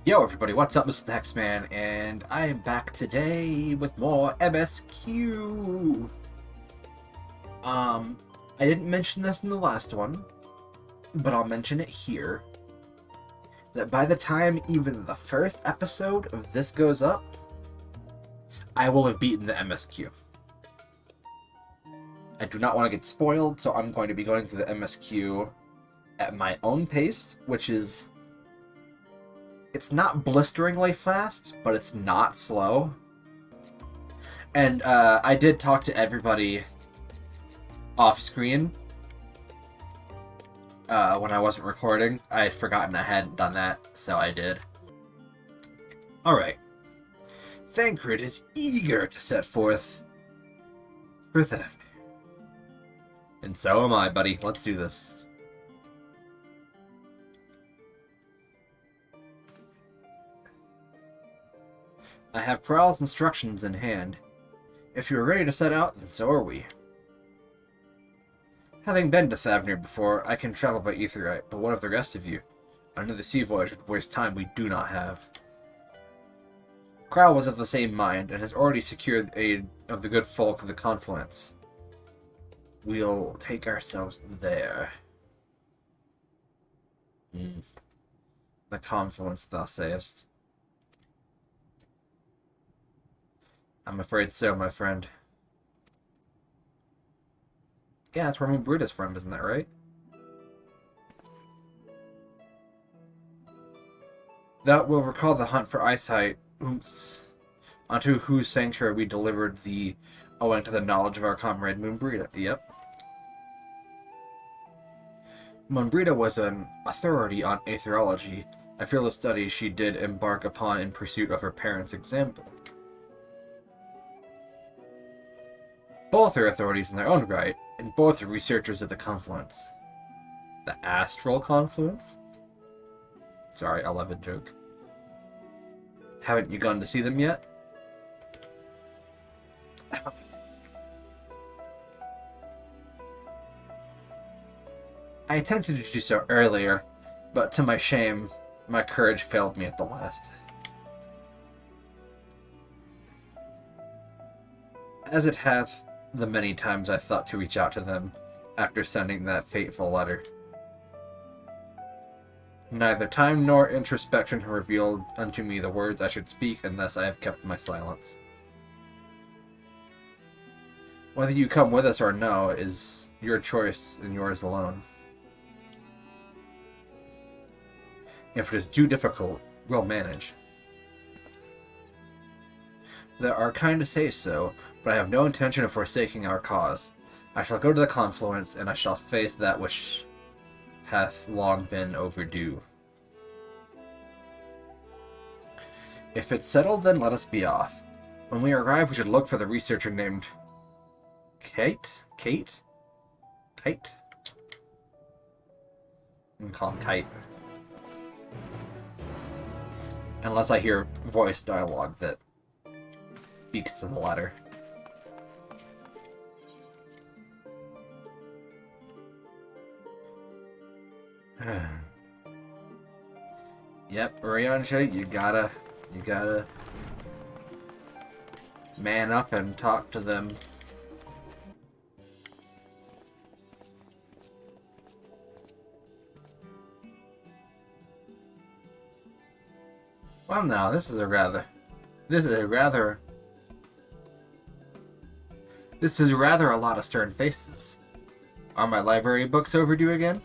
Yo everybody, what's up? This is the Hexman, and I am back today with more MSQ! I didn't mention this in the last one, but I'll mention it here. That by the time even the first episode of this goes up, I will have beaten the MSQ. I do not want to get spoiled, so I'm going to be going through the MSQ at my own pace, which is... It's not blisteringly fast, but it's not slow. And I did talk to everybody off screen when I wasn't recording. I had forgotten I hadn't done that, so I did. Alright. Thancred is eager to set forth for Thavnair. And so am I, buddy. Let's do this. I have Corral's instructions in hand. If you are ready to set out, then so are we. Having been to Thavnair before, I can travel by Aetherite, but what of the rest of you? Another sea voyage would waste time we do not have. Corral was of the same mind, and has already secured the aid of the good folk of the Confluence. We'll take ourselves there. The Confluence, thou sayest. I'm afraid so, my friend. Yeah, that's where Moonbrida's from, isn't that right? That will recall the hunt for Eyesight, onto whose sanctuary we delivered the owing to the knowledge of our comrade Moonbrida. Yep. Moonbrida was an authority on aetherology, a fearless study she did embark upon in pursuit of her parents' example. Both are authorities in their own right, and both are researchers at the Confluence. The Astral Confluence? Sorry, 11 joke. Haven't you gone to see them yet? I attempted to do so earlier, but to my shame, my courage failed me at the last. As it hath the many times I thought to reach out to them after sending that fateful letter. Neither time nor introspection have revealed unto me the words I should speak, and thus I have kept my silence. Whether you come with us or no is your choice and yours alone. If it is too difficult, we'll manage. There are kind to say so, but I have no intention of forsaking our cause. I shall go to the Confluence, and I shall face that which hath long been overdue. If it's settled, then let us be off. When we arrive, we should look for the researcher named... Kate? Kate? Kite? I'm gonna call him Kite. Unless I hear voice dialogue that speaks to the latter. Yep, Ryansha, you gotta man up and talk to them. Well, now this is rather a lot of stern faces. Are my library books overdue again?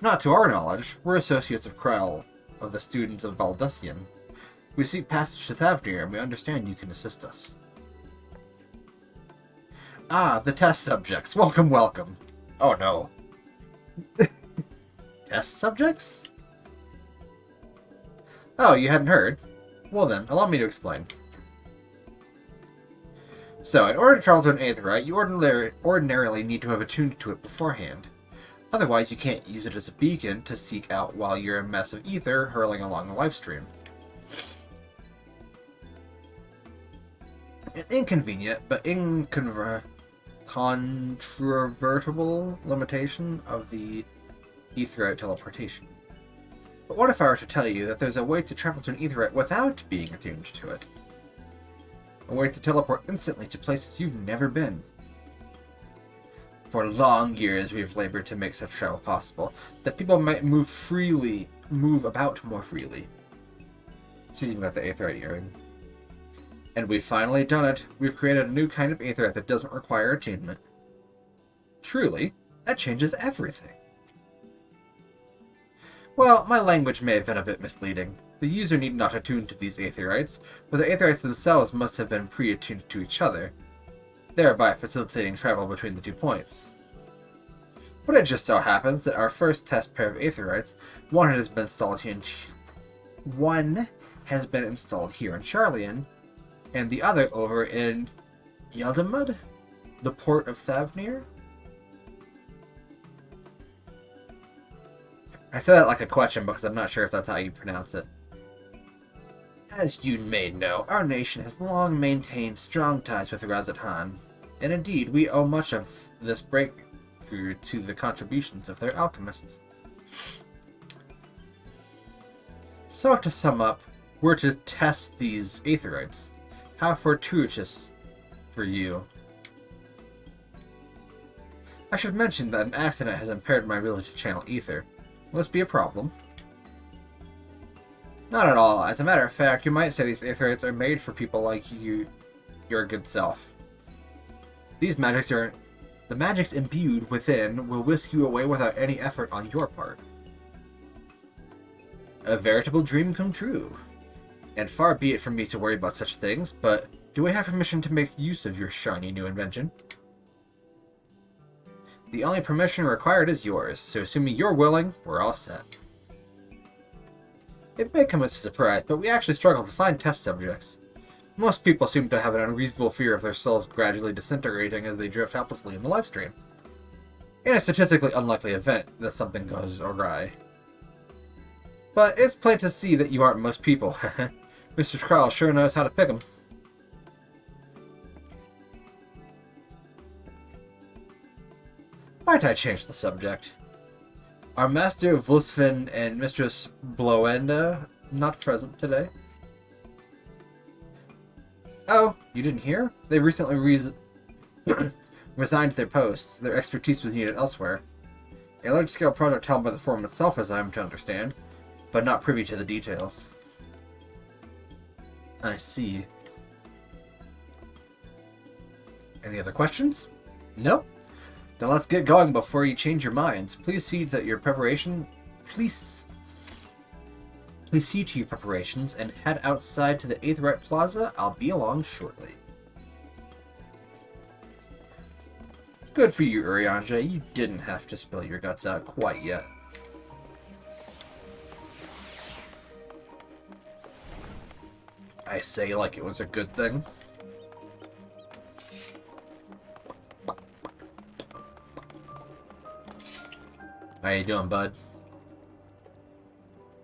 Not to our knowledge. We're associates of Krell, of the students of Baldusian. We seek passage to Thavnair, and we understand you can assist us. Ah, the test subjects. Welcome, welcome. Oh no. Test subjects? Oh, you hadn't heard? Well then, allow me to explain. So, in order to travel to an Aetherite, you ordinarily need to have attuned to it beforehand. Otherwise, you can't use it as a beacon to seek out while you're a mess of ether hurling along the lifestream. An inconvenient, but controvertible limitation of the Aetherite teleportation. But what if I were to tell you that there's a way to travel to an aetheryte without being attuned to it? A way to teleport instantly to places you've never been. For long years we've labored to make such travel possible, that people might move about more freely. She's even got the aetheryte earring. And we've finally done it. We've created a new kind of aetheryte that doesn't require attunement. Truly, that changes everything. Well, my language may have been a bit misleading. The user need not attune to these aetherytes, but the aetherytes themselves must have been pre-attuned to each other, thereby facilitating travel between the 2 points. But it just so happens that our first test pair of aetherytes, one has been installed here in Charlian, and the other over in Yaldamud, the port of Thavnair. I said that like a question because I'm not sure if that's how you pronounce it. As you may know, our nation has long maintained strong ties with Razathan, and indeed we owe much of this breakthrough to the contributions of their alchemists. So to sum up, we're to test these aetherytes. How fortuitous for you. I should mention that an accident has impaired my ability to channel ether. Will this be a problem? Not at all. As a matter of fact, you might say these aetherytes are made for people like you, your good self. The magics imbued within will whisk you away without any effort on your part. A veritable dream come true. And far be it from me to worry about such things, but do I have permission to make use of your shiny new invention? The only permission required is yours, so assuming you're willing, we're all set. It may come as a surprise, but we actually struggle to find test subjects. Most people seem to have an unreasonable fear of their souls gradually disintegrating as they drift helplessly in the lifestream. In a statistically unlikely event that something goes awry. But it's plain to see that you aren't most people. Mr. Skrull sure knows how to pick 'em. Might I change the subject? Are Master Vusvin and Mistress Bloenda not present today? Oh, you didn't hear? They recently resigned their posts. Their expertise was needed elsewhere. A large-scale project held by the Forum itself, as I am to understand, but not privy to the details. I see. Any other questions? No? Then let's get going before you change your minds. Please see to your preparations and head outside to the Aetheryte Plaza. I'll be along shortly. Good for you, Urianger. You didn't have to spill your guts out quite yet. I say like it was a good thing. How you doing, bud?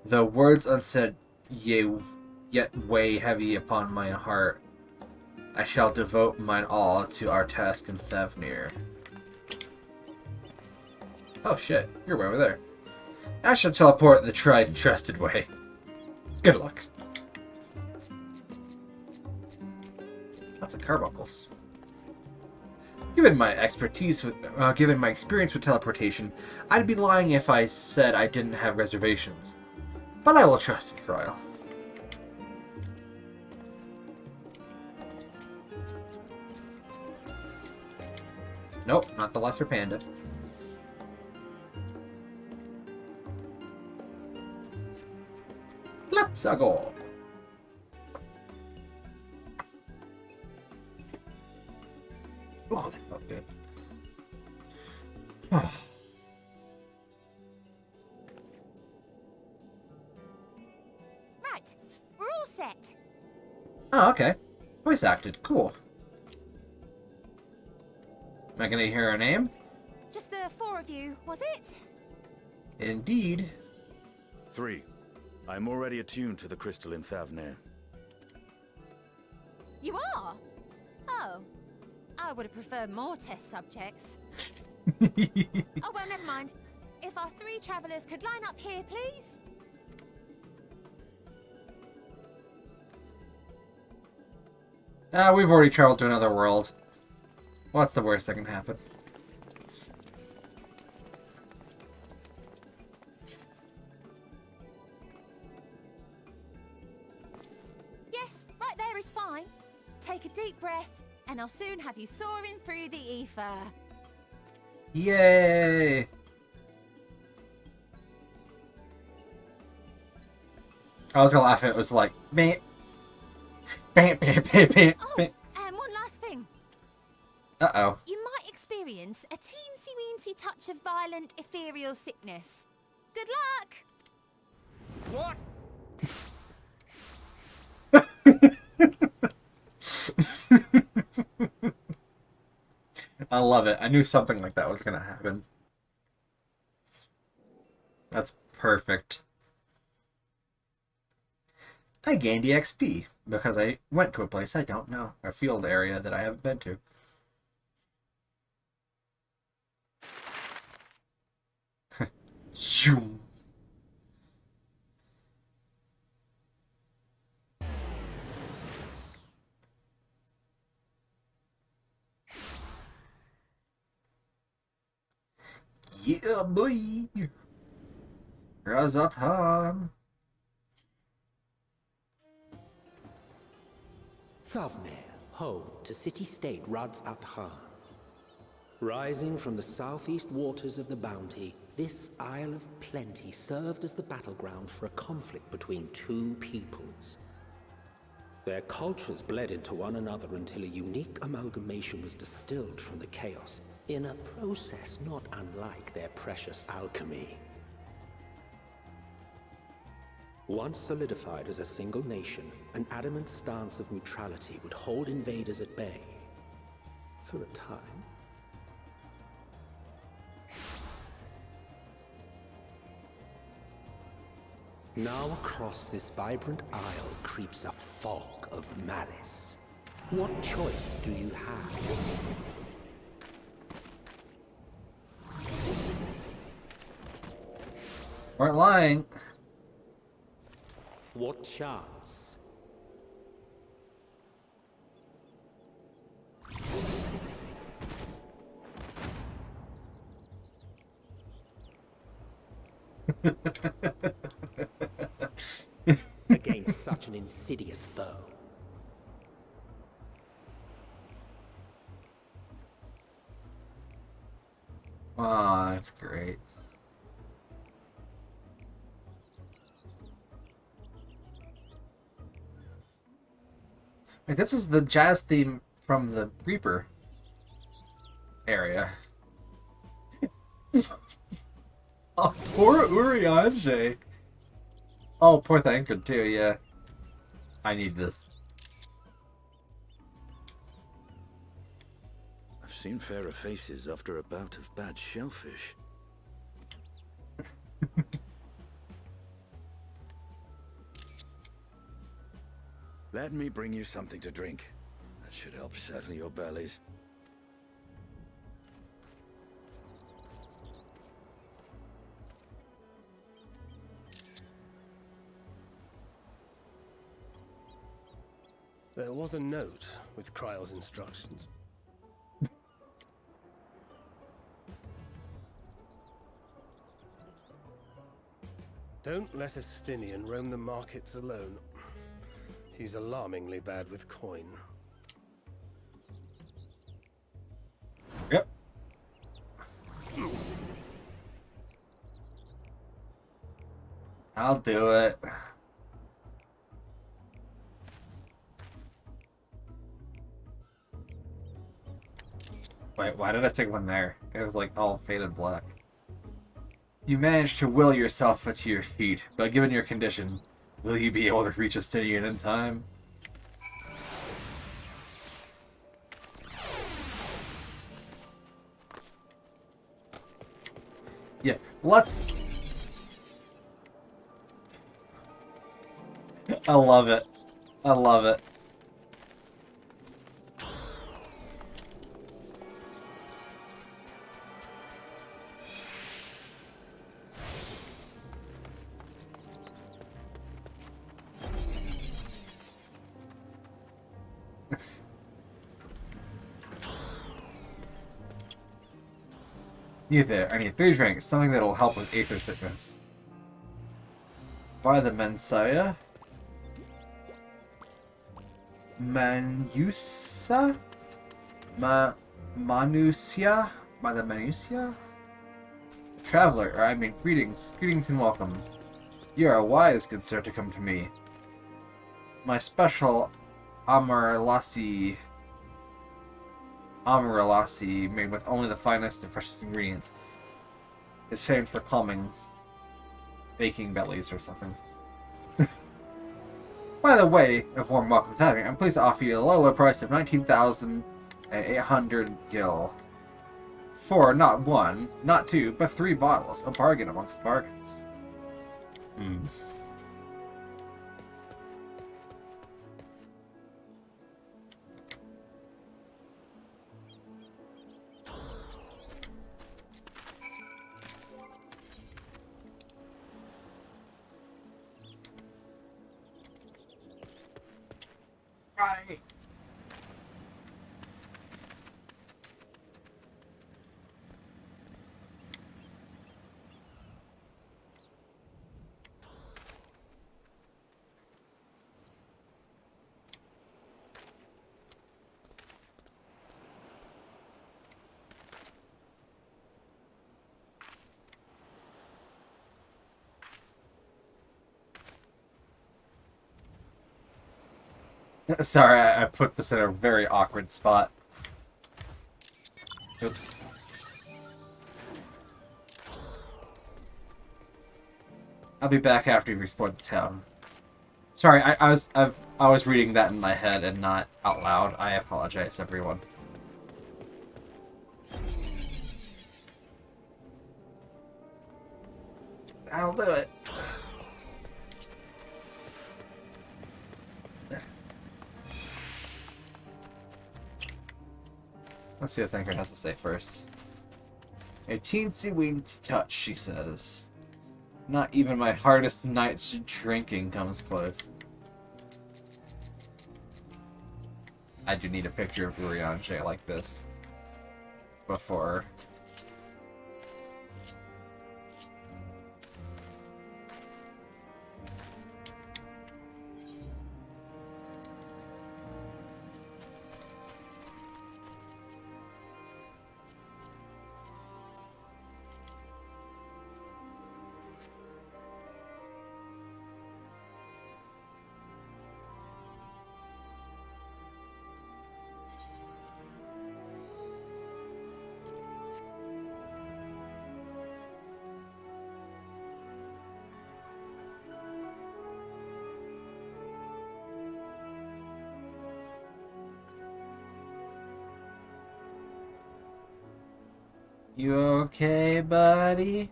The words unsaid yet weigh heavy upon mine heart. I shall devote mine all to our task in Thavnair. Oh shit, you're way over there. I shall teleport the tried and trusted way. Good luck. Lots of carbuncles. Given my experience with teleportation, I'd be lying if I said I didn't have reservations. But I will trust you, Kyle. Nope, not the lesser panda. Let's go. Oh, that felt good. Right, we're all set. Oh, okay. Voice acted. Cool. Am I gonna hear her name? Just the 4 of you, was it? Indeed. 3. I'm already attuned to the crystal in Thavnair. You are? Oh. I would have preferred more test subjects. Oh, well, never mind. If our 3 travelers could line up here, please. Ah, we've already traveled to another world. What's the worst that can happen? Yes, right there is fine. Take a deep breath, and I'll soon have you soaring through the ether. Yay! I was gonna laugh if it was like, meh. Bam, bam, bam, bam, bam. And one last thing. Uh-oh. You might experience a teensy-weensy touch of violent ethereal sickness. Good luck! What? I love it. I knew something like that was gonna happen. That's perfect. I gained EXP because I went to a place I don't know. A field area that I haven't been to. Zoom. Yeah, boy. Razatan. Thavnair, home to city-state Rads at Han. Rising from the southeast waters of the Bounty, this Isle of Plenty served as the battleground for a conflict between two peoples. Their cultures bled into one another until a unique amalgamation was distilled from the chaos, in a process not unlike their precious alchemy. Once solidified as a single nation, an adamant stance of neutrality would hold invaders at bay. For a time. Now across this vibrant isle creeps a fog of malice. What choice do you have? Weren't lying. What chance? Against such an insidious foe. Aw, that's great. Like, this is the jazz theme from the Reaper area. Oh, poor Urianger. Oh, poor Thancred too, yeah. I need this. I've seen fairer faces after a bout of bad shellfish. Let me bring you something to drink. That should help settle your bellies. There was a note with Kryle's instructions. Don't let a Stinian roam the markets alone. He's alarmingly bad with coin. Yep. I'll do it. Wait, why did I take one there? It was like all faded black. You managed to will yourself to your feet, but given your condition, will you be able to reach a Stinian in time? Yeah, let's... I love it. I love it. You there, I need 3 drinks, something that'll help with aether sickness. By the Mensaya? Manusa? Manusia? By the Manusia? Traveler, or I mean greetings. Greetings and welcome. You are wise, good sir, to come to me. My special Amaryllassi made with only the finest and freshest ingredients is famed for calming baking bellies or something. By the way, a warm welcome to Thavnair. I'm pleased to offer you a low price of 19,800 gil. For not 1, not 2, but 3 bottles. A bargain amongst bargains. Right. Sorry, I put this in a very awkward spot. Oops. I'll be back after you've explored the town. Sorry, I was reading that in my head and not out loud. I apologize, everyone. I'll do it. Let's see what Thinker has to say first. A teensy weensy touch, she says. Not even my hardest night's drinking comes close. I do need a picture of Urianger like this before. You okay, buddy?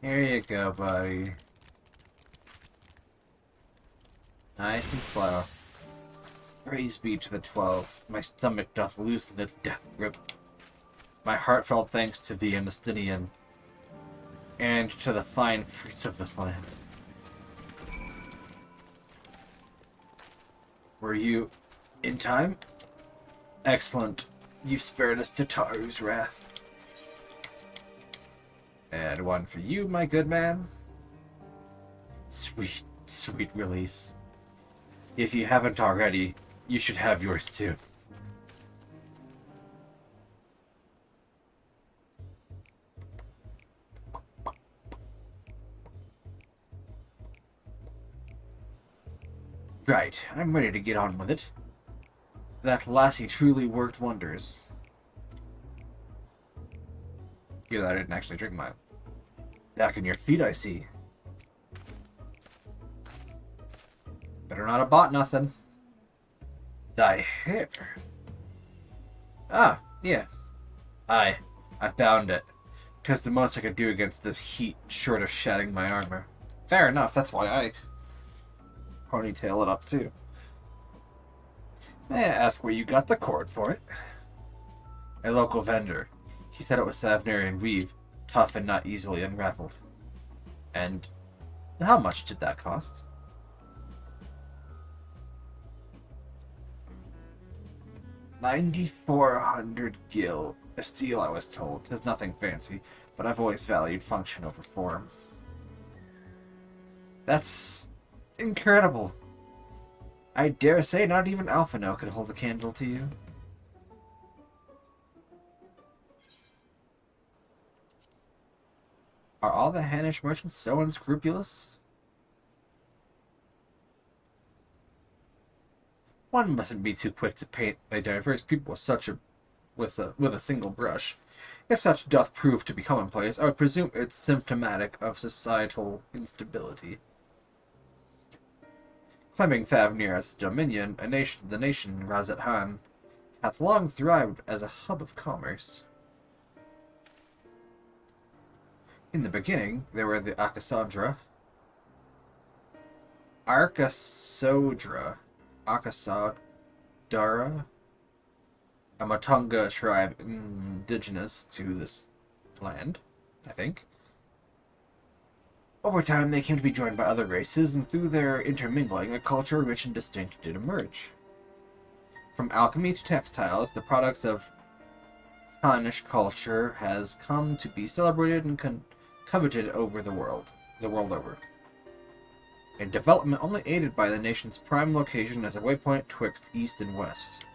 Here you go, buddy. Nice and slow. Praise be to the 12. My stomach doth loosen its death grip. My heartfelt thanks to thee, Justinian, and to the fine fruits of this land. Were you in time? Excellent. You've spared us to Taru's wrath. And one for you, my good man. Sweet, sweet release. If you haven't already, you should have yours too. Right, I'm ready to get on with it. That lassie truly worked wonders. Hear that I didn't actually drink mine. Back in your feet, I see. Better not have bought nothing. Thy hair. Ah, yeah. I found it. 'Tis the most I could do against this heat, short of shattering my armor. Fair enough, that's why I ponytail it up too. May I ask where you got the cord for it? A local vendor. He said it was Thavnair weave, tough and not easily unraveled. And how much did that cost? 9,400 gil. A steel, I was told. 'Tis nothing fancy, but I've always valued function over form. That's incredible. I dare say not even Alphino could hold a candle to you. Are all the Hanish merchants so unscrupulous? One mustn't be too quick to paint a diverse people with a single brush. If such doth prove to be commonplace, I would presume it's symptomatic of societal instability. Claiming Thavnair's dominion, the nation Razat Han hath long thrived as a hub of commerce. In the beginning, there were the Akasodra, Akasodara, a Matunga tribe indigenous to this land, I think. Over time, they came to be joined by other races, and through their intermingling, a culture rich and distinct did emerge. From alchemy to textiles, the products of Hanish culture has come to be celebrated and coveted over the world over. A development only aided by the nation's prime location as a waypoint twixt east and west.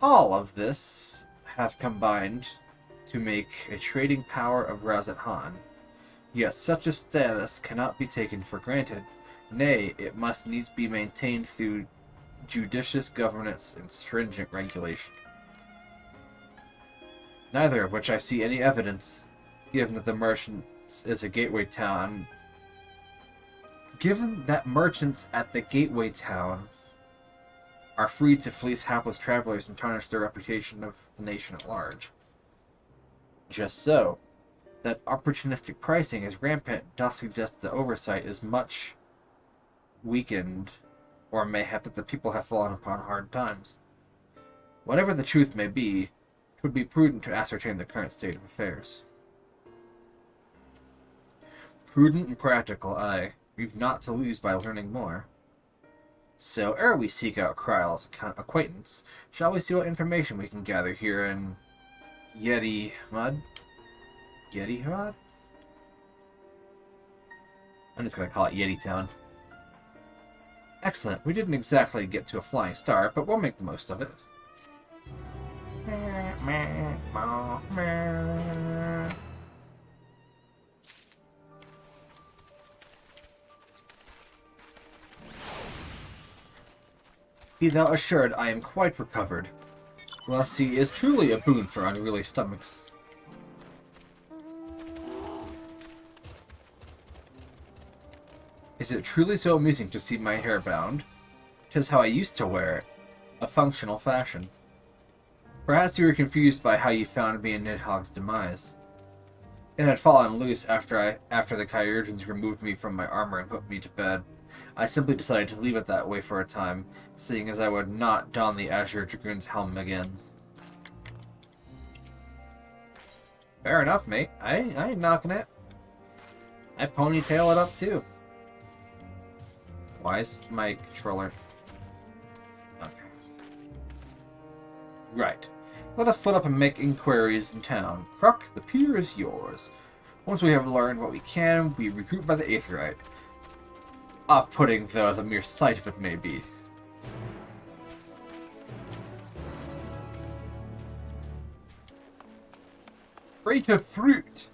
All of this hath combined to make a trading power of Razat Han, yet such a status cannot be taken for granted. Nay, it must needs be maintained through judicious governance and stringent regulation. Neither of which I see any evidence, given that merchants at the gateway town are free to fleece hapless travelers and tarnish the reputation of the nation at large. Just so, that opportunistic pricing is rampant doth suggest that oversight is much weakened, or mayhap that the people have fallen upon hard times. Whatever the truth may be, it would be prudent to ascertain the current state of affairs. Prudent and practical, aye. We've naught to lose by learning more. So, ere we seek out Kryle's acquaintance, shall we see what information we can gather here in Yeti Mud? I'm just gonna call it Yeti Town. Excellent. We didn't exactly get to a flying start, but we'll make the most of it. Be thou assured I am quite recovered. Lassie is truly a boon for unruly stomachs. Is it truly so amusing to see my hair bound? 'Tis how I used to wear it. A functional fashion. Perhaps you were confused by how you found me in Nidhogg's demise. It had fallen loose after the Kyurgens removed me from my armor and put me to bed. I simply decided to leave it that way for a time, seeing as I would not don the Azure Dragoon's helm again. Fair enough, mate. I ain't knocking it. I ponytail it up too. Why is my controller... Okay. Right. Let us split up and make inquiries in town. Kruk, the pier is yours. Once we have learned what we can, we regroup by the Aetherite. Off-putting, though, the mere sight of it may be. Crate of fruit!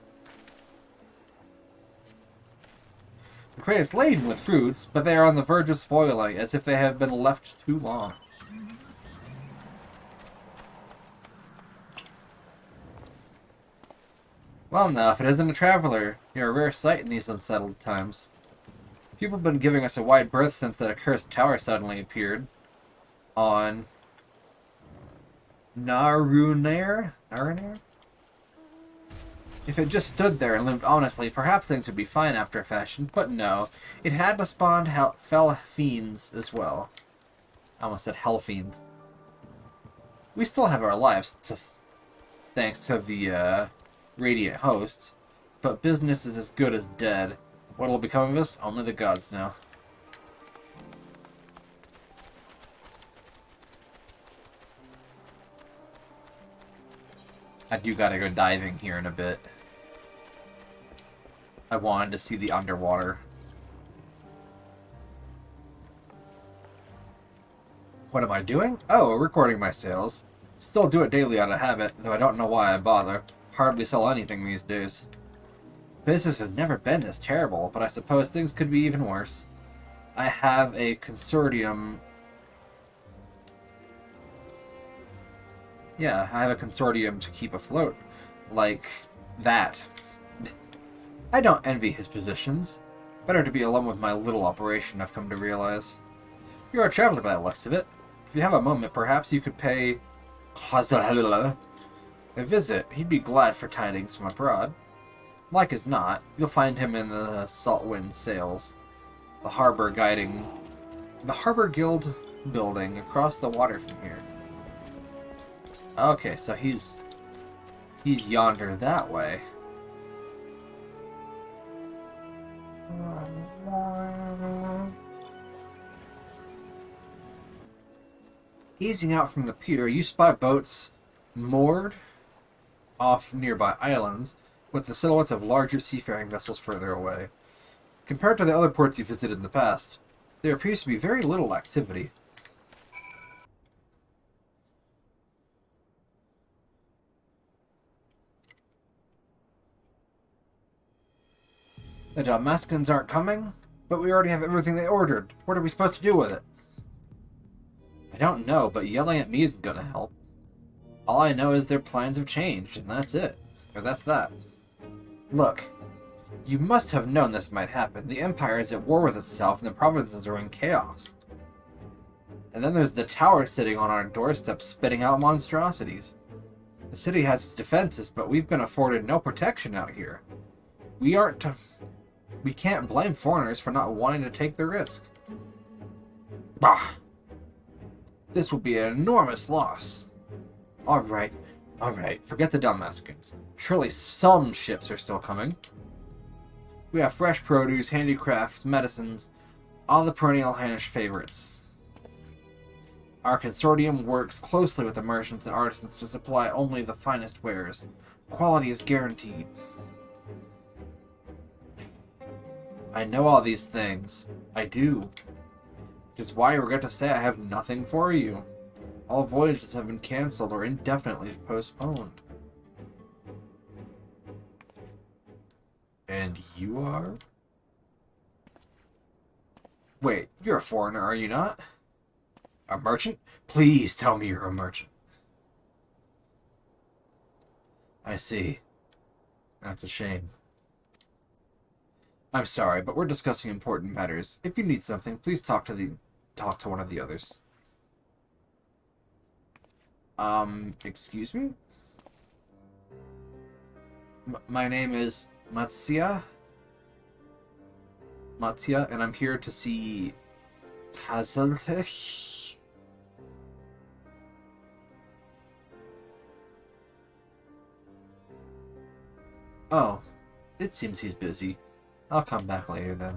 The crate is laden with fruits, but they are on the verge of spoiling, as if they have been left too long. Well now, if it isn't a traveler, you're a rare sight in these unsettled times. People have been giving us a wide berth since that accursed tower suddenly appeared on Narunair? If it just stood there and lived honestly, perhaps things would be fine after a fashion, but no. It had to spawn fell fiends as well. I almost said hell fiends. We still have our lives, thanks to the Radiant Host, but business is as good as dead. What'll become of us? Only the gods know. I do gotta go diving here in a bit. I wanted to see the underwater. What am I doing? Oh, recording my sales. Still do it daily out of habit, though I don't know why I bother. Hardly sell anything these days. Business has never been this terrible, but I suppose things could be even worse. I have a consortium... Yeah, I have a consortium to keep afloat. Like that. I don't envy his positions. Better to be alone with my little operation, I've come to realize. You're a traveler by the looks of it. If you have a moment, perhaps you could pay a visit. He'd be glad for tidings from abroad. Like as not, you'll find him in the Saltwind Sails, the harbor guild building across the water from here. Okay, so he's yonder that way. Easing out from the pier, you spot boats moored off nearby islands, with the silhouettes of larger seafaring vessels further away. Compared to the other ports you visited in the past, there appears to be very little activity. The Dalmascans aren't coming, but we already have everything they ordered. What are we supposed to do with it? I don't know, but yelling at me isn't gonna help. All I know is their plans have changed, and that's it. Or that's that. Look, you must have known this might happen. The Empire is at war with itself, and the provinces are in chaos. And then there's the tower sitting on our doorstep spitting out monstrosities. The city has its defenses, but we've been afforded no protection out here. We can't blame foreigners for not wanting to take the risk. Bah! This will be an enormous loss. Alright, forget the Dalmascans. Surely some ships are still coming. We have fresh produce, handicrafts, medicines, all the perennial Hannish favorites. Our consortium works closely with the merchants and artisans to supply only the finest wares. Quality is guaranteed. I know all these things. I do. Which is why I regret to say I have nothing for you. All voyages have been cancelled or indefinitely postponed. And you are? Wait, you're a foreigner, are you not? A merchant? Please tell me you're a merchant. I see. That's a shame. I'm sorry, but we're discussing important matters. If you need something, please talk to one of the others. Excuse me? My name is Matsia, and I'm here to see Kazalech. Oh, it seems he's busy. I'll come back later then.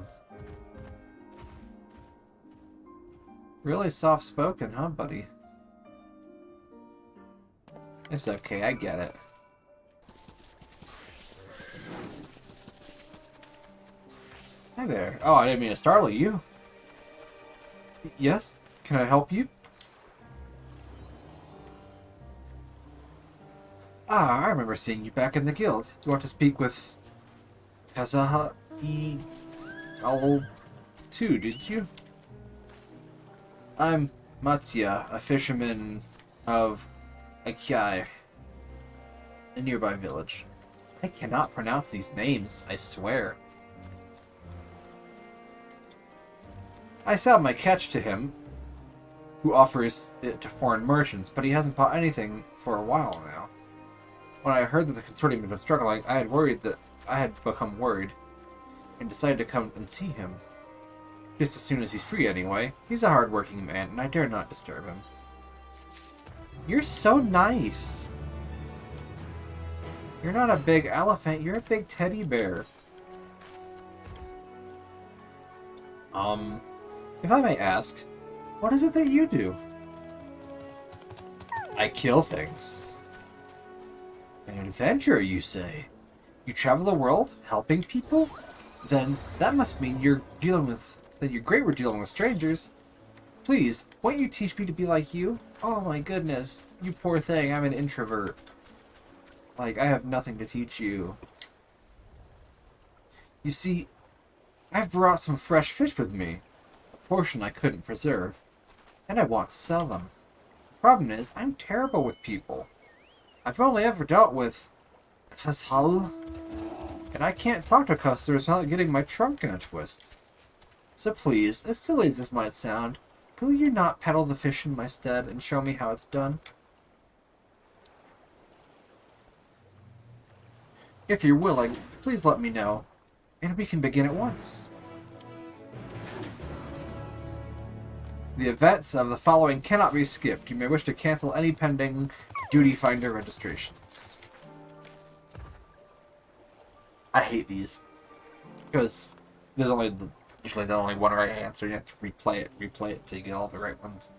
Really soft-spoken, huh, buddy? It's okay, I get it. Hi there. Oh, I didn't mean to startle you. Yes? Can I help you? Ah, I remember seeing you back in the guild. You want to speak with Kazaha all too, did you? I'm Matsia, a fisherman of XIV, a nearby village. I cannot pronounce these names, I swear. I sell my catch to him, who offers it to foreign merchants, but he hasn't bought anything for a while now. When I heard that the consortium had been struggling, I had become worried, and decided to come and see him. Just as soon as he's free, anyway. He's a hard-working man, and I dare not disturb him. You're so nice. You're not a big elephant, you're a big teddy bear. If I may ask, what is it that you do? I kill things. An adventurer, you say? You travel the world, helping people? Then that must mean you're great with dealing with strangers. Please, won't you teach me to be like you? Oh my goodness, you poor thing, I'm an introvert. Like, I have nothing to teach you. You see, I've brought some fresh fish with me. A portion I couldn't preserve. And I want to sell them. Problem is, I'm terrible with people. I've only ever dealt with Hull, and I can't talk to customers without getting my trunk in a twist. So please, as silly as this might sound, will you not peddle the fish in my stead and show me how it's done? If you're willing, please let me know, and we can begin at once. The events of the following cannot be skipped. You may wish to cancel any pending duty finder registrations. I hate these because there's usually the only one right answer. You have to replay it till you get all the right ones.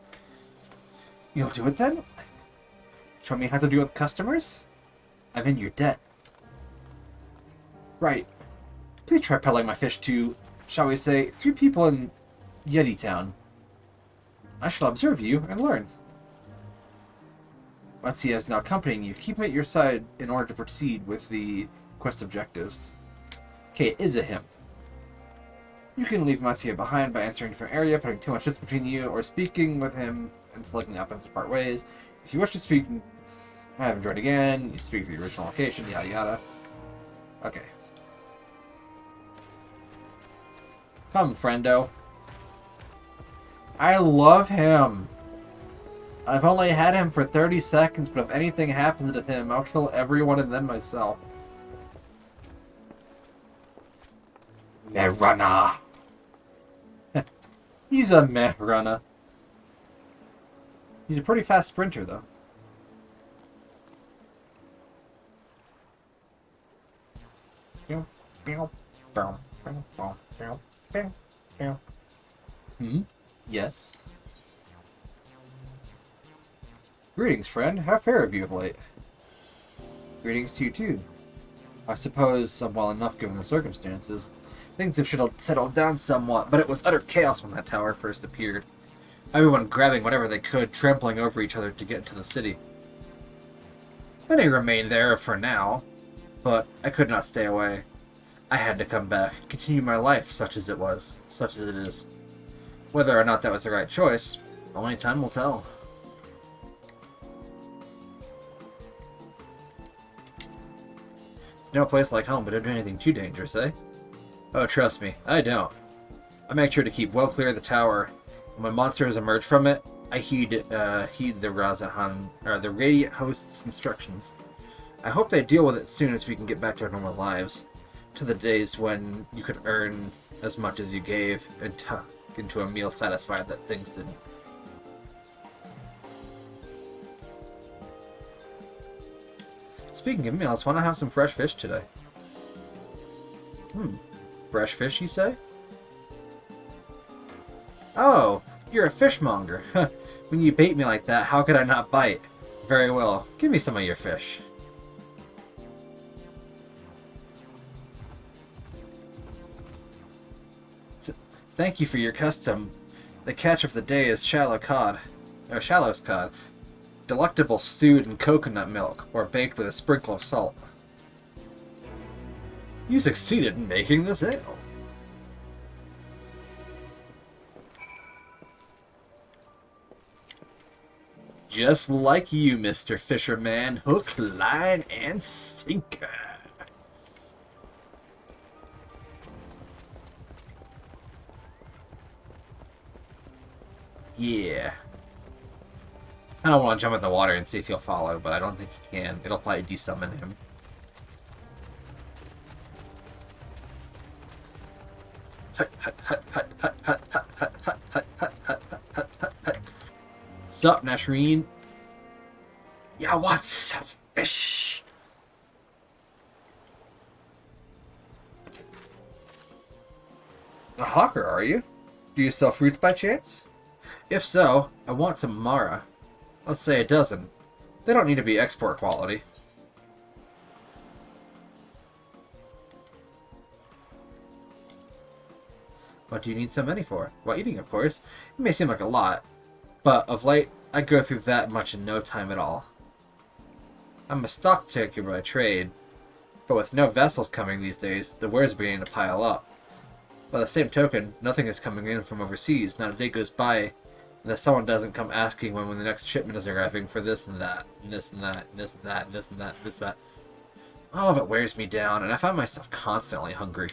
You'll do it then? Show me how to deal with customers? I'm in your debt. Right. Please try peddling my fish to, shall we say, 3 people in Yeti Town. I shall observe you and learn. Once he is now accompanying you, keep him at your side in order to proceed with the quest objectives. Okay, it is a him. You can leave Matsuya behind by entering a different area, putting too much distance between you, or speaking with him and selecting the options to part ways. If you wish to speak, have him join again, you speak to the original location, yada yada. Okay. Come, friendo. I love him. I've only had him for 30 seconds, but if anything happens to him, I'll kill everyone and then myself. Meh runner. He's a meh runner. He's a pretty fast sprinter, though. Yes. Greetings, friend. How fair of you of late. Greetings to you, too. I suppose I'm well enough given the circumstances. Things should have settled down somewhat, but it was utter chaos when that tower first appeared. Everyone grabbing whatever they could, trampling over each other to get into the city. Many remained there for now, but I could not stay away. I had to come back, continue my life such as it is. Whether or not that was the right choice, only time will tell. It's no place like home, but don't do anything too dangerous, eh? Oh, trust me, I don't. I make sure to keep well clear of the tower. When monsters emerge from it, I heed the Razahan, or the Radiant Host's instructions. I hope they deal with it soon as we can get back to our normal lives. To the days when you could earn as much as you gave and tuck into a meal satisfied that things didn't. Speaking of meals, want to have some fresh fish today? Fresh fish, you say? Oh, you're a fishmonger. When you bait me like that, how could I not bite? Very well, give me some of your fish. Thank you for your custom. The catch of the day is shallow's cod. Delectable stewed in coconut milk, or baked with a sprinkle of salt. You succeeded in making this ale. Just like you, Mr. Fisherman. Hook, line, and sinker. Yeah. I don't want to jump in the water and see if he'll follow, but I don't think he can. It'll probably desummon him. Sup, Nasreen? Yeah, want some fish? A hawker, are you? Do you sell fruits by chance? If so, I want some Mara. Let's say a dozen. They don't need to be export quality. What do you need so many for? Well, eating, of course. It may seem like a lot, but of late, I go through that much in no time at all. I'm a stock taker by trade, but with no vessels coming these days, the wares are beginning to pile up. By the same token, nothing is coming in from overseas. Not a day goes by that someone doesn't come asking when the next shipment is arriving for this and that, and this and that, and this and that, and this and that, and this and that. All of it wears me down, and I find myself constantly hungry.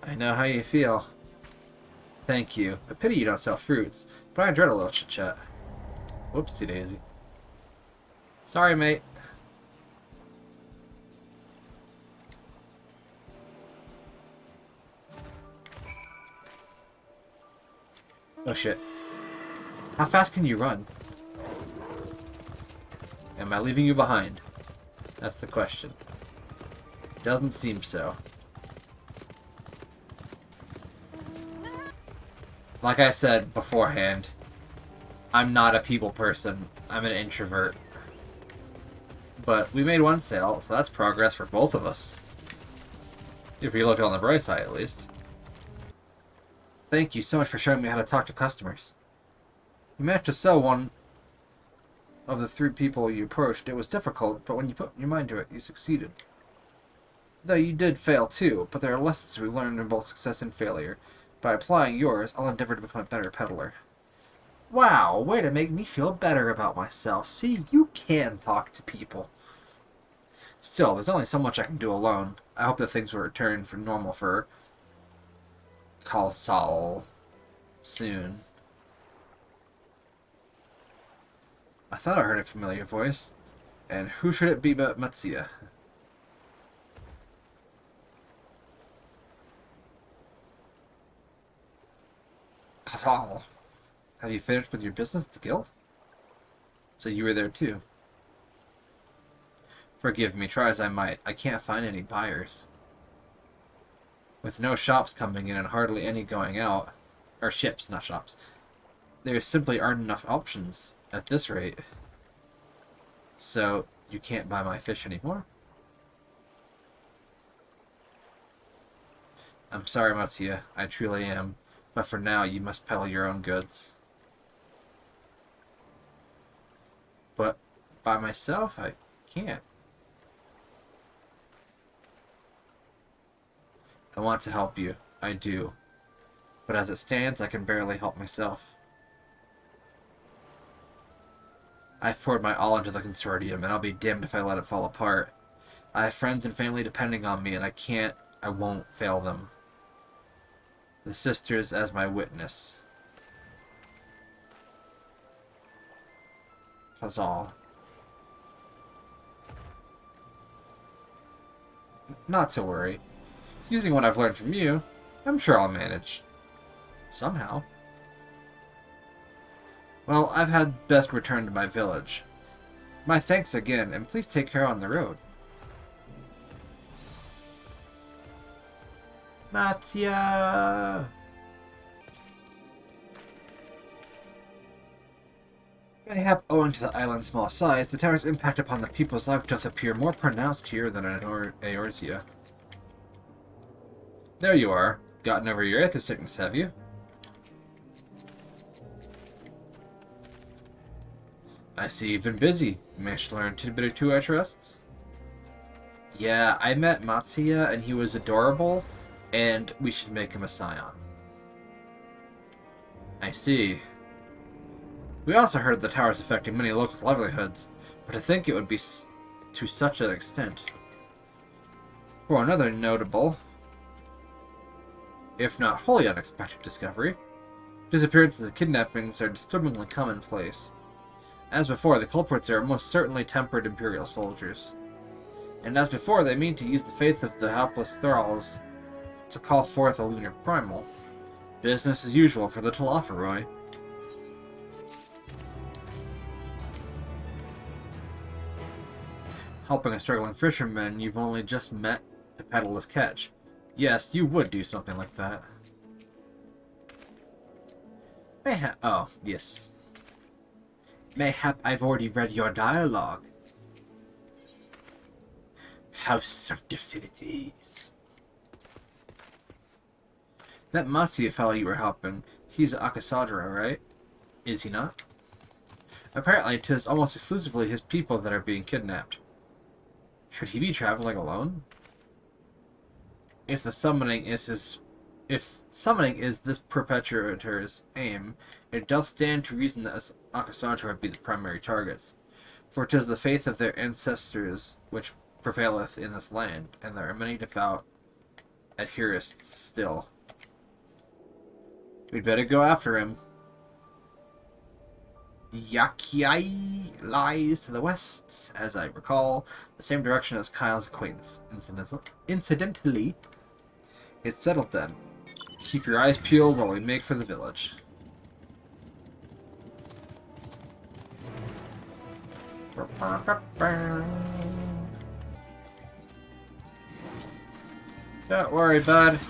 I know how you feel. Thank you. A pity you don't sell fruits, but I enjoyed a little chit-chat. Whoopsie daisy. Sorry, mate. Oh shit. How fast can you run? Am I leaving you behind? That's the question. Doesn't seem so. Like I said beforehand, I'm not a people person. I'm an introvert. But we made one sale, so that's progress for both of us. If you look on the bright side, at least. Thank you so much for showing me how to talk to customers. You managed to sell one of the 3 people you approached. It was difficult, but when you put your mind to it, you succeeded. Though you did fail too, but there are lessons to be learned in both success and failure. By applying yours, I'll endeavor to become a better peddler. Wow, way to make me feel better about myself. See, you can talk to people. Still, there's only so much I can do alone. I hope that things will return for normal for Khalsal soon. I thought I heard a familiar voice. And who should it be but Matsuya? Khalsal. Have you finished with your business at the guild? So you were there too. Forgive me, try as I might. I can't find any buyers. With no shops coming in and hardly any going out, or ships, not shops, there simply aren't enough options at this rate. So, you can't buy my fish anymore? I'm sorry, Matsuya. I truly am. But for now, you must peddle your own goods. But by myself, I can't. I want to help you. I do. But as it stands, I can barely help myself. I've poured my all into the consortium, and I'll be damned if I let it fall apart. I have friends and family depending on me, and I won't fail them. The sisters as my witness. That's all. Not to worry. Using what I've learned from you, I'm sure I'll manage. Somehow. Well, I've had best return to my village. My thanks again, and please take care on the road. Matsuya! Mayhap owing to the island's small size, the tower's impact upon the people's life doth appear more pronounced here than in Eorzea. There you are. Gotten over your aether sickness, have you? I see you've been busy. Managed to learn a tidbit or two, I trust? Yeah, I met Matsuya and he was adorable, and we should make him a scion. I see. We also heard the tower's affecting many locals' livelihoods, but to think it would be to such an extent. For another notable, if not wholly unexpected discovery, disappearances and kidnappings are disturbingly commonplace. As before, the culprits are most certainly tempered Imperial soldiers. And as before, they mean to use the faith of the helpless thralls to call forth a lunar primal. Business as usual for the Talaferoi. Helping a struggling fisherman you've only just met to peddle his catch. Yes, you would do something like that. Oh, yes. Mayhap I've already read your dialogue. House of Divinities. That Matsuya fellow you were helping, he's Akasadra, right? Is he not? Apparently, 'tis almost exclusively his people that are being kidnapped. Should he be traveling alone? If summoning is this perpetrator's aim, it doth stand to reason that Akasadra would be the primary targets. For 'tis the faith of their ancestors which prevaileth in this land, and there are many devout adherents still. We'd better go after him. Yakiai lies to the west, as I recall, the same direction as Kyle's acquaintance. Incidentally, it's settled then. Keep your eyes peeled while we make for the village. Don't worry, bud.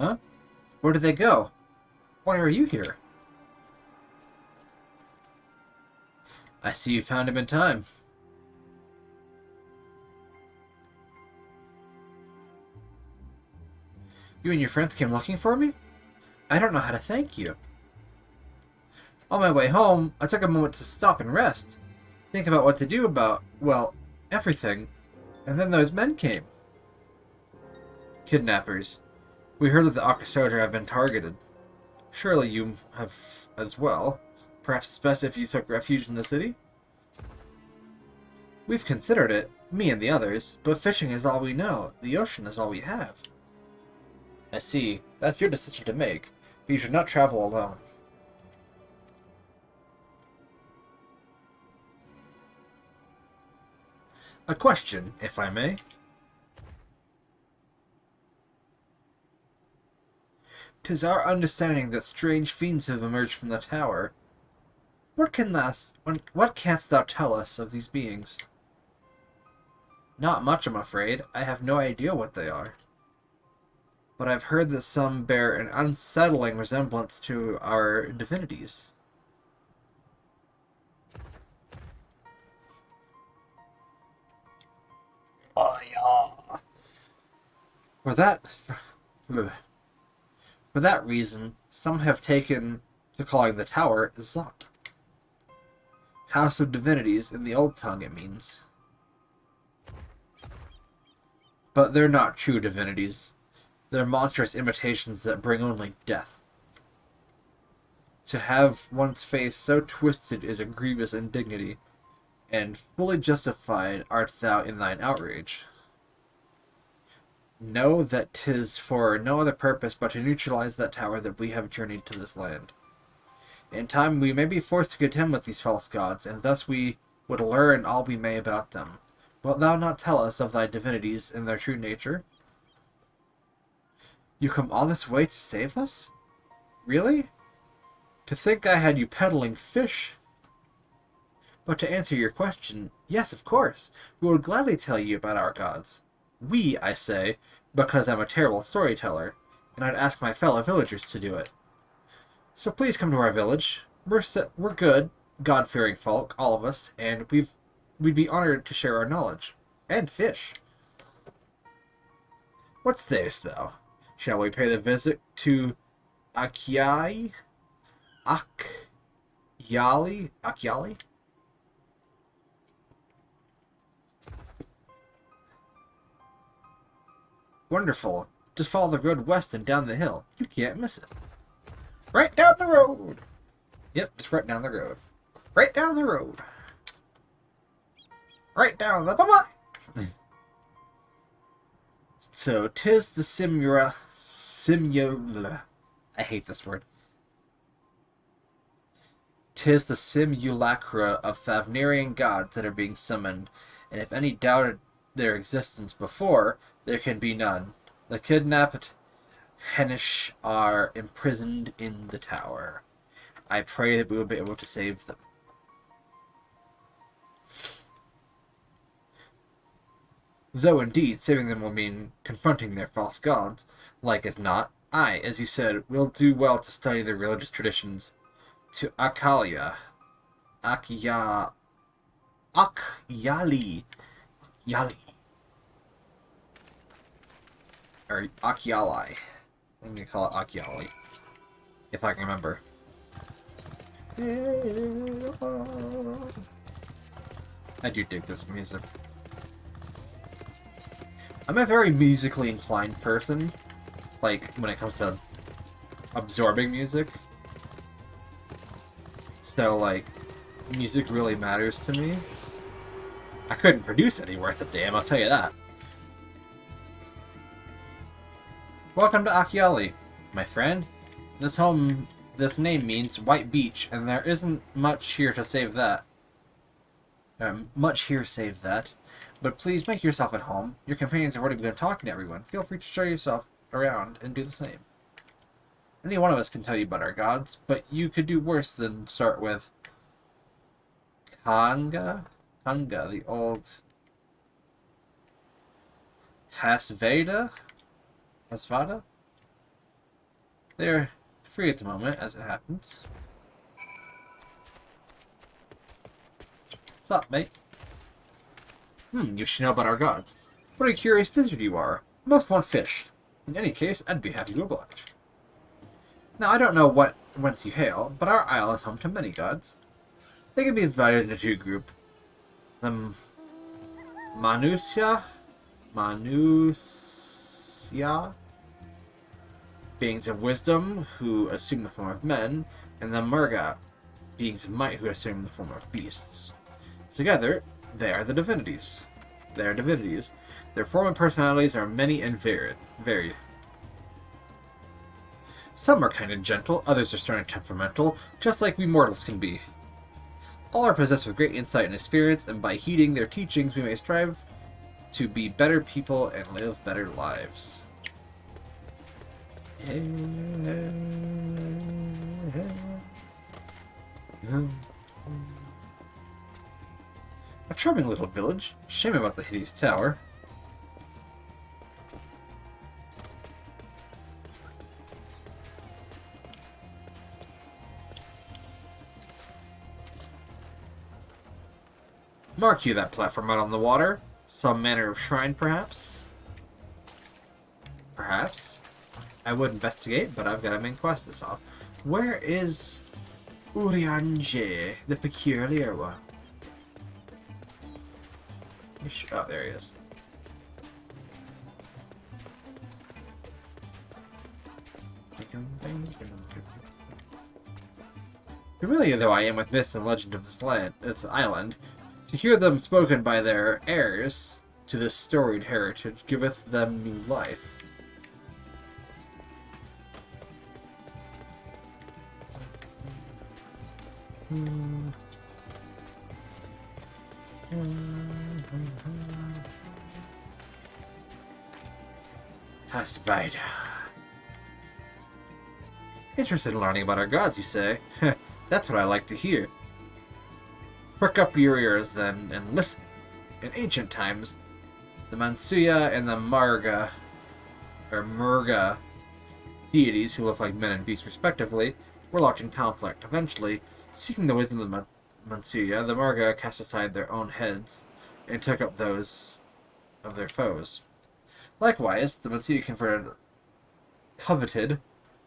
Huh? Where did they go? Why are you here? I see you found him in time. You and your friends came looking for me? I don't know how to thank you. On my way home, I took a moment to stop and rest. Think about what to do about, well, everything. And then those men came. Kidnappers. We heard that the Akasadra have been targeted. Surely you have as well. Perhaps it's best if you took refuge in the city? We've considered it, me and the others, but fishing is all we know. The ocean is all we have. I see. That's your decision to make, but you should not travel alone. A question, if I may. 'Tis our understanding that strange fiends have emerged from the tower. What canst thou tell us of these beings? Not much, I'm afraid. I have no idea what they are. But I've heard that some bear an unsettling resemblance to our divinities. Oh, yeah. For that reason, some have taken to calling the tower Zot. House of Divinities in the old tongue, it means. But they're not true divinities. They're monstrous imitations that bring only death. To have one's faith so twisted is a grievous indignity, and fully justified art thou in thine outrage. Know that 'tis for no other purpose but to neutralize that tower that we have journeyed to this land. In time we may be forced to contend with these false gods, and thus we would learn all we may about them. Wilt thou not tell us of thy divinities in their true nature? You come all this way to save us? Really? To think I had you peddling fish? But to answer your question, yes, of course, we would gladly tell you about our gods. We, I say, because I'm a terrible storyteller, and I'd ask my fellow villagers to do it. So please come to our village. We're good, God-fearing folk, all of us, and we'd be honored to share our knowledge. And fish. What's this, though? Shall we pay the visit to Akyali? Akyali? Wonderful. Just follow the road west and down the hill. You can't miss it. Right down the road. Yep, just right down the road. Right down the road. Right down the bye-bye. So, 'tis the Simula. I hate this word. 'Tis the simulacra of Thavnairian gods that are being summoned, and if any doubted their existence before, there can be none. The kidnapped Henish are imprisoned in the tower. I pray that we will be able to save them. Though indeed, saving them will mean confronting their false gods, like as not, I, as you said, will do well to study their religious traditions. To Akalia. Akyali. Yali. Or Akyali. I'm gonna call it Akyali. If I can remember. I do dig this music. I'm a very musically inclined person, like, when it comes to absorbing music. So, like, music really matters to me. I couldn't produce any worth a damn, I'll tell you that. Welcome to Akyali, my friend. This name means white beach, and there isn't much here to save that. Save that. But please make yourself at home. Your companions have already begun talking to everyone. Feel free to show yourself around and do the same. Any one of us can tell you about our gods, but you could do worse than start with Kanga, the old Hasvada? They're free at the moment, as it happens. What's up, mate? You should know about our gods. What a curious visitor you are. Most want fish. In any case, I'd be happy to oblige. Now, I don't know whence you hail, but our isle is home to many gods. They can be divided into two groups. The Manusya, beings of wisdom who assume the form of men, and the Murga, beings of might who assume the form of beasts. Together, they are the divinities. They are divinities. Their form and personalities are many and varied. Some are kind and gentle, others are stern and temperamental, just like we mortals can be. All are possessed with great insight and experience, and by heeding their teachings we may strive to be better people and live better lives. A charming little village. Shame about the hideous tower. Mark you that platform out on the water. Some manner of shrine, perhaps? Perhaps. I would investigate, but I've got a main quest to solve. Where is Urianje, the peculiar one? Oh, there he is. Familiar though I am with myths and legend of this island, to hear them spoken by their heirs to this storied heritage giveth them new life. Hasvada. Interested in learning about our gods, you say? That's what I like to hear. Perk up your ears, then, and listen. In ancient times, the Mansuya and the Murga deities, who look like men and beasts respectively, were locked in conflict. Eventually, seeking the wisdom of the Mansuya, the Murga cast aside their own heads and took up those of their foes. Likewise, the Mansuya coveted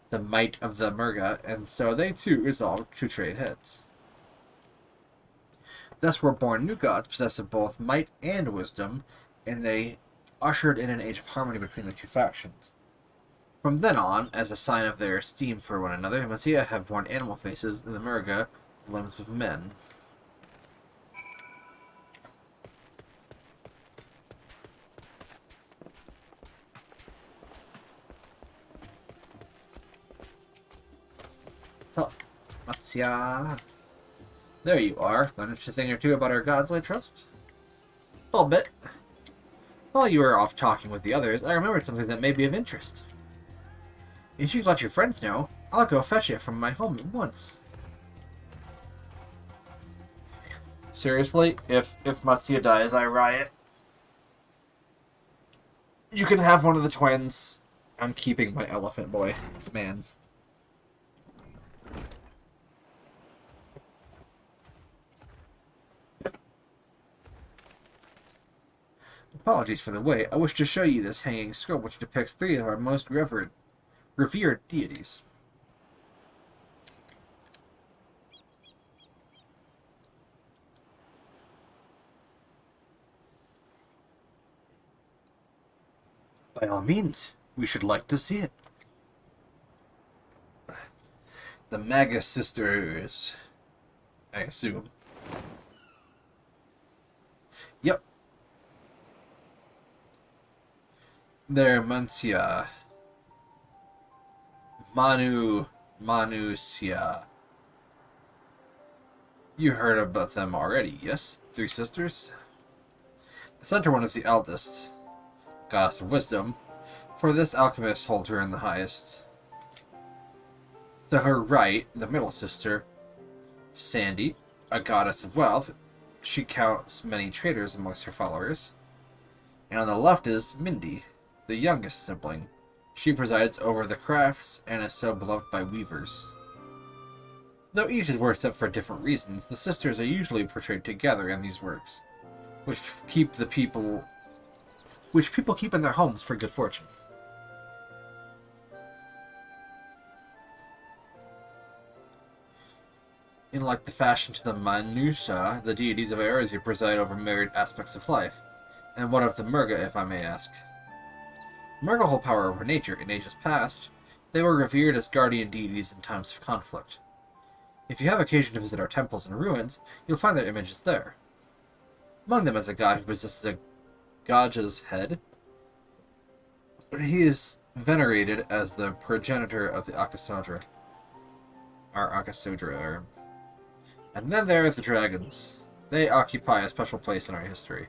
the might of the Murga, and so they too resolved to trade heads. Thus were born new gods possessed of both might and wisdom, and they ushered in an age of harmony between the two factions. From then on, as a sign of their esteem for one another, the Mansuya have worn animal faces, and the Murga the limbs of men. So, Matsya. There you are. Learned a thing or two about our gods, I trust? A little bit. While you were off talking with the others, I remembered something that may be of interest. If you'd let your friends know, I'll go fetch it from my home at once. Seriously? If Matsuya dies, I riot. You can have one of the twins. I'm keeping my elephant boy. Man. Apologies for the wait. I wish to show you this hanging scroll which depicts 3 of our most revered deities. By all means, we should like to see it. The Magus sisters, I assume. Yep. They're Manusia. You heard about them already, yes? 3 sisters? The center one is the eldest, goddess of wisdom. For this, alchemists hold her in the highest. To her right, the middle sister, Sandy, a goddess of wealth. She counts many traders amongst her followers. And on the left is Mindy, the youngest sibling. She presides over the crafts and is so beloved by weavers. Though each is worshipped for different reasons, the sisters are usually portrayed together in these works, which people keep in their homes for good fortune. In like the fashion to the Manusia, the deities of Eorzea preside over myriad aspects of life. And what of the Murga, if I may ask? Murga hold power over nature. In ages past, they were revered as guardian deities in times of conflict. If you have occasion to visit our temples and ruins, you'll find their images there. Among them is a god who possesses a Gaja's head. He is venerated as the progenitor of the Akasodra. And then there are the dragons. They occupy a special place in our history.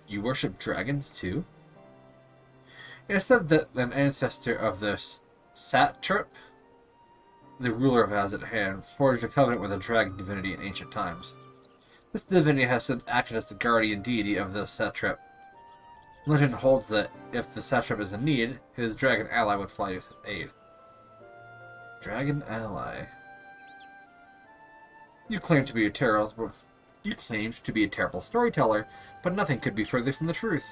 You worship dragons too? It is said that an ancestor of the satrap, the ruler of Azad-Han, forged a covenant with a dragon divinity in ancient times. This divinity has since acted as the guardian deity of the satrap. Legend holds that if the satrap is in need, his dragon ally would fly to his aid. Dragon ally. You claimed to be a terrible storyteller, but nothing could be further from the truth.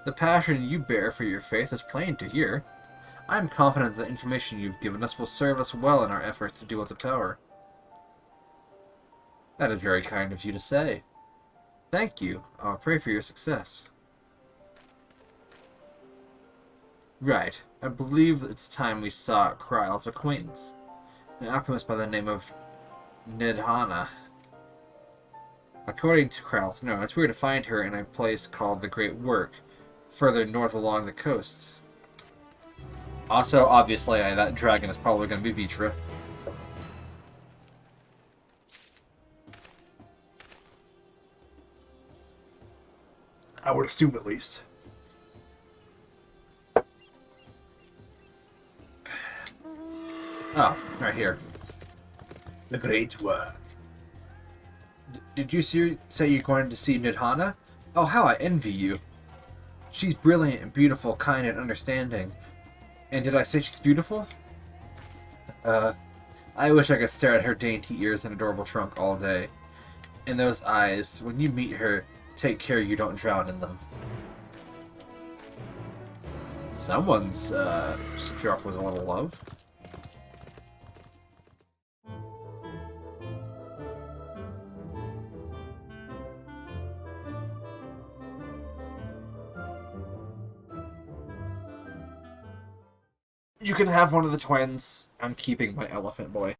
The passion you bear for your faith is plain to hear. I am confident that the information you've given us will serve us well in our efforts to deal with the tower. That is very kind of you to say. Thank you. I'll pray for your success. Right. I believe it's time we sought Kryle's acquaintance. An alchemist by the name of Nidhana. According to Kryle's notes, we were to find her in a place called the Great Work, further north along the coast. Also, obviously, that dragon is probably going to be Vitra. I would assume, at least. Oh, right here. The Great Work. Did you say you're going to see Nidhana? Oh, how I envy you. She's brilliant and beautiful, kind and understanding. And did I say she's beautiful? I wish I could stare at her dainty ears and adorable trunk all day. And those eyes, when you meet her, take care you don't drown in them. Someone's, struck with a little love. You can have one of the twins. I'm keeping my elephant boy.